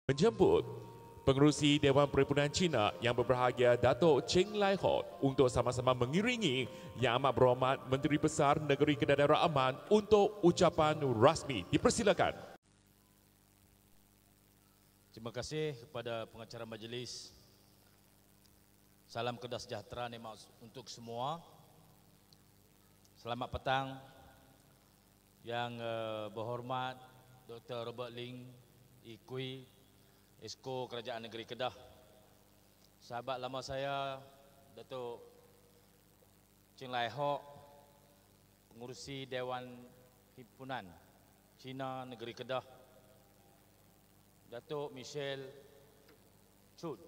Menjemput Pengerusi Dewan Perhimpunan Cina yang berbahagia Datuk Cheng Lai Hot untuk sama-sama mengiringi Yang Amat Berhormat Menteri Besar Negeri Kedah Darul Aman untuk ucapan rasmi. Dipersilakan. Terima kasih kepada pengacara majlis. Salam Kedah sejahtera nikmat untuk semua. Selamat petang yang berhormat Dr. Robert Ling Ikui, Esko Kerajaan Negeri Kedah. Sahabat lama saya Datuk Cheng Lai Hot, Pengurusi Dewan Himpunan Cina Negeri Kedah. Datuk Michelle Chut,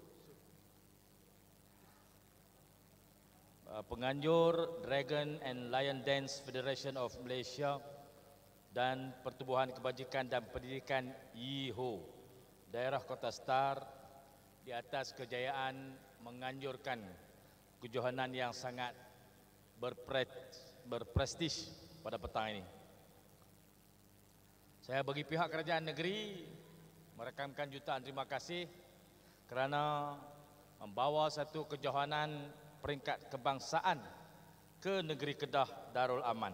Penganjur Dragon and Lion Dance Federation of Malaysia dan Pertubuhan Kebajikan dan Pendidikan YIHO Daerah Kota Star, di atas kejayaan menganjurkan kejohanan yang sangat berprestij pada petang ini. Saya bagi pihak kerajaan negeri merakamkan jutaan terima kasih kerana membawa satu kejohanan peringkat kebangsaan ke negeri Kedah Darul Aman.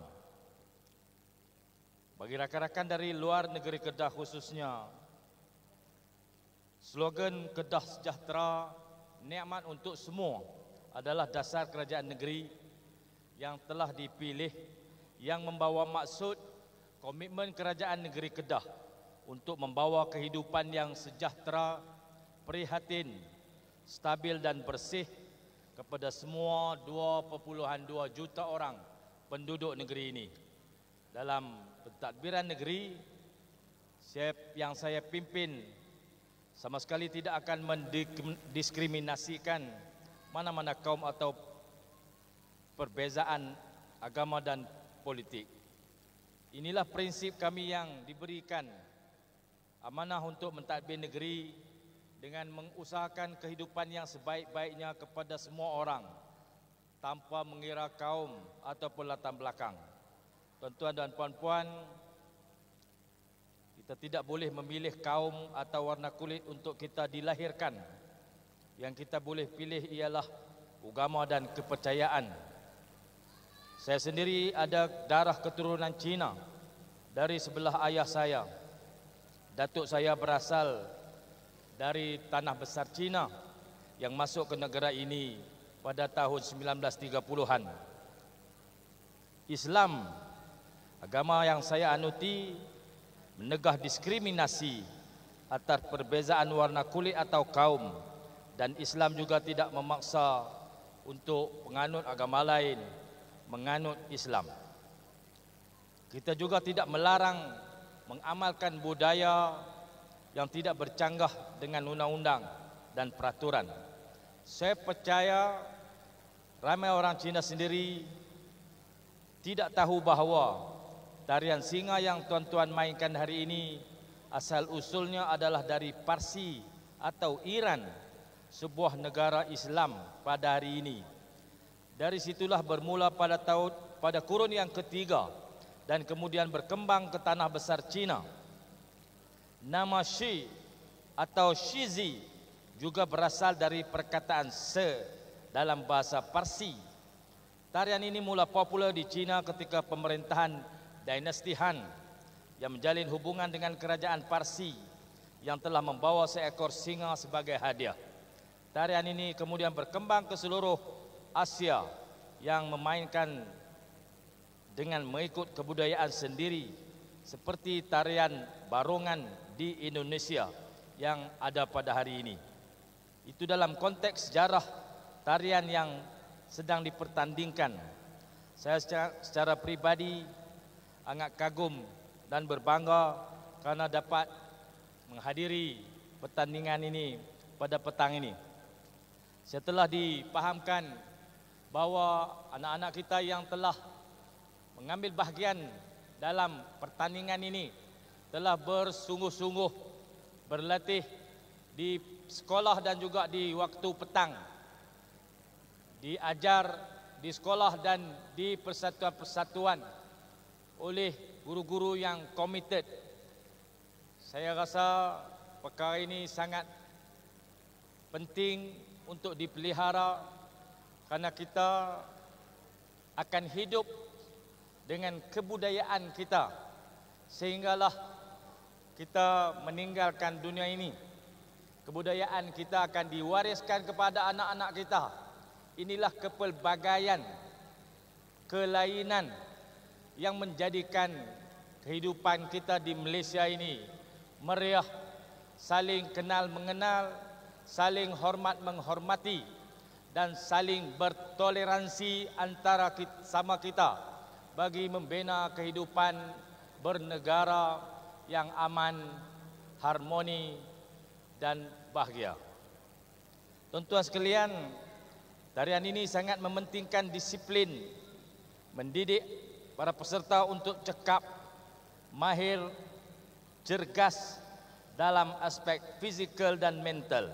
Bagi rakan-rakan dari luar negeri Kedah khususnya, slogan Kedah Sejahtera, nikmat untuk semua adalah dasar kerajaan negeri yang telah dipilih, yang membawa maksud komitmen kerajaan negeri Kedah untuk membawa kehidupan yang sejahtera, prihatin, stabil dan bersih kepada semua 2.2 juta orang penduduk negeri ini. Dalam pentadbiran negeri yang saya pimpin, sama sekali tidak akan mendiskriminasikan mana-mana kaum atau perbezaan agama dan politik. Inilah prinsip kami yang diberikan amanah untuk mentadbir negeri dengan mengusahakan kehidupan yang sebaik-baiknya kepada semua orang tanpa mengira kaum ataupun latar belakang. Tuan-tuan dan puan-puan, kita tidak boleh memilih kaum atau warna kulit untuk kita dilahirkan. Yang kita boleh pilih ialah agama dan kepercayaan. Saya sendiri ada darah keturunan Cina dari sebelah ayah saya. Datuk saya berasal dari tanah besar Cina yang masuk ke negara ini pada tahun 1930-an. Islam, agama yang saya anuti, menegah diskriminasi atas perbezaan warna kulit atau kaum, dan Islam juga tidak memaksa untuk penganut agama lain menganut Islam. Kita juga tidak melarang mengamalkan budaya yang tidak bercanggah dengan undang-undang dan peraturan. Saya percaya ramai orang Cina sendiri tidak tahu bahawa tarian singa yang tuan-tuan mainkan hari ini asal usulnya adalah dari Parsi atau Iran, sebuah negara Islam pada hari ini. Dari situlah bermula pada kurun yang ketiga dan kemudian berkembang ke tanah besar Cina. Nama Shi atau Shizi juga berasal dari perkataan Se dalam bahasa Parsi. Tarian ini mula popular di Cina ketika pemerintahan dinasti Han yang menjalin hubungan dengan kerajaan Parsi yang telah membawa seekor singa sebagai hadiah. Tarian ini kemudian berkembang ke seluruh Asia yang memainkan dengan mengikut kebudayaan sendiri seperti tarian barongan di Indonesia yang ada pada hari ini. Itu dalam konteks sejarah tarian yang sedang dipertandingkan. Saya secara pribadi sangat kagum dan berbangga karena dapat menghadiri pertandingan ini pada petang ini. Setelah dipahamkan bahawa anak-anak kita yang telah mengambil bahagian dalam pertandingan ini telah bersungguh-sungguh berlatih di sekolah dan juga di waktu petang, diajar di sekolah dan di persatuan-persatuan oleh guru-guru yang komited. Saya rasa perkara ini sangat penting untuk dipelihara kerana kita akan hidup dengan kebudayaan kita sehinggalah kita meninggalkan dunia ini. Kebudayaan kita akan diwariskan kepada anak-anak kita. Inilah kepelbagaian, kelainan yang menjadikan kehidupan kita di Malaysia ini meriah, saling kenal mengenal, saling hormat menghormati dan saling bertoleransi antara sama kita bagi membina kehidupan bernegara yang aman, harmoni dan bahagia. Tuan-tuan sekalian, tarian ini sangat mementingkan disiplin, mendidik para peserta untuk cekap, mahir, cergas dalam aspek fizikal dan mental.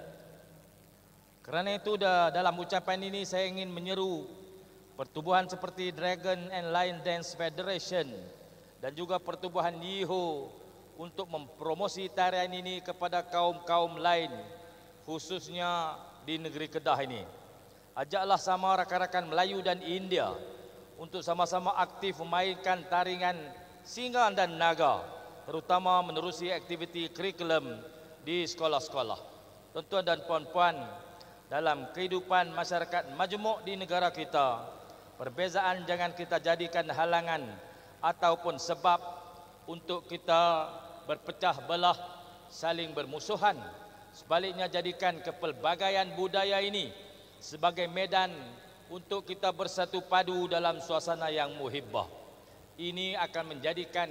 Kerana itu dalam ucapan ini saya ingin menyeru pertubuhan seperti Dragon and Lion Dance Federation dan juga pertubuhan Yiho untuk mempromosi tarian ini kepada kaum-kaum lain, khususnya di negeri Kedah ini. Ajaklah sama rakan-rakan Melayu dan India untuk sama-sama aktif memainkan tarian singa dan naga, terutama menerusi aktiviti kurikulum di sekolah-sekolah. Tuan-tuan dan puan-puan, dalam kehidupan masyarakat majmuk di negara kita, perbezaan jangan kita jadikan halangan ataupun sebab untuk kita berpecah belah, saling bermusuhan. Sebaliknya jadikan kepelbagaian budaya ini sebagai medan untuk kita bersatu padu dalam suasana yang muhibbah. Ini akan menjadikan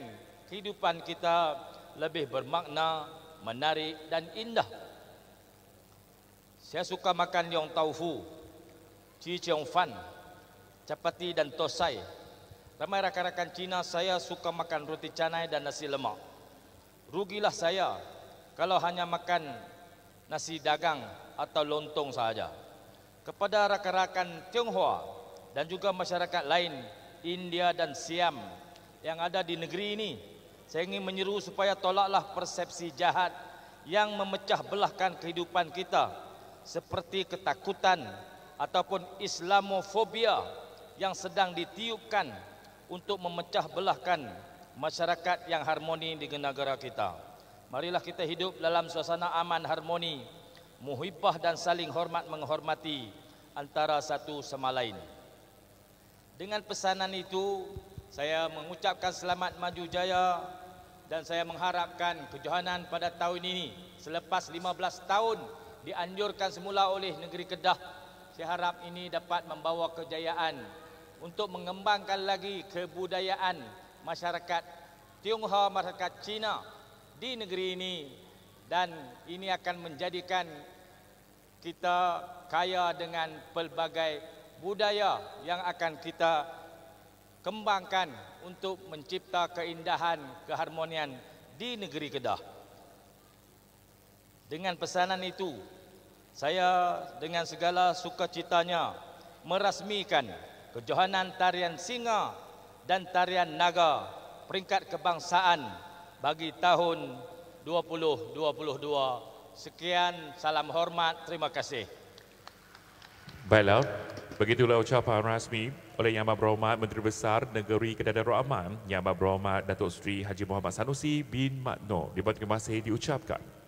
kehidupan kita lebih bermakna, menarik dan indah. Saya suka makan yong tau fu, chi cheong fan, capati dan tosai. Ramai rakan-rakan Cina saya suka makan roti canai dan nasi lemak. Rugilah saya kalau hanya makan nasi dagang atau lontong saja. Kepada rakan-rakan Tionghoa dan juga masyarakat lain India dan Siam yang ada di negeri ini, saya ingin menyeru supaya tolaklah persepsi jahat yang memecah belahkan kehidupan kita, seperti ketakutan ataupun Islamofobia yang sedang ditiupkan untuk memecah belahkan masyarakat yang harmoni di negara kita. Marilah kita hidup dalam suasana aman, harmoni, muhibbah dan saling hormat menghormati antara satu sama lain. Dengan pesanan itu, saya mengucapkan selamat maju jaya dan saya mengharapkan kejohanan pada tahun ini selepas 15 tahun dianjurkan semula oleh negeri Kedah. Saya harap ini dapat membawa kejayaan untuk mengembangkan lagi kebudayaan masyarakat Tionghoa, masyarakat Cina di negeri ini, dan ini akan menjadikan kita kaya dengan pelbagai budaya yang akan kita kembangkan untuk mencipta keindahan, keharmonian di negeri Kedah. Dengan pesanan itu, saya dengan segala sukacitanya merasmikan kejohanan tarian singa dan tarian naga peringkat kebangsaan bagi tahun 2022. Sekian, salam hormat, terima kasih. Baiklah, begitulah ucapan rasmi oleh Yang Amat Berhormat Menteri Besar Negeri Kedah Darul Aman, Yang Amat Berhormat Datuk Seri Haji Muhammad Sanusi bin Mat Noor. Terima kasih diucapkan.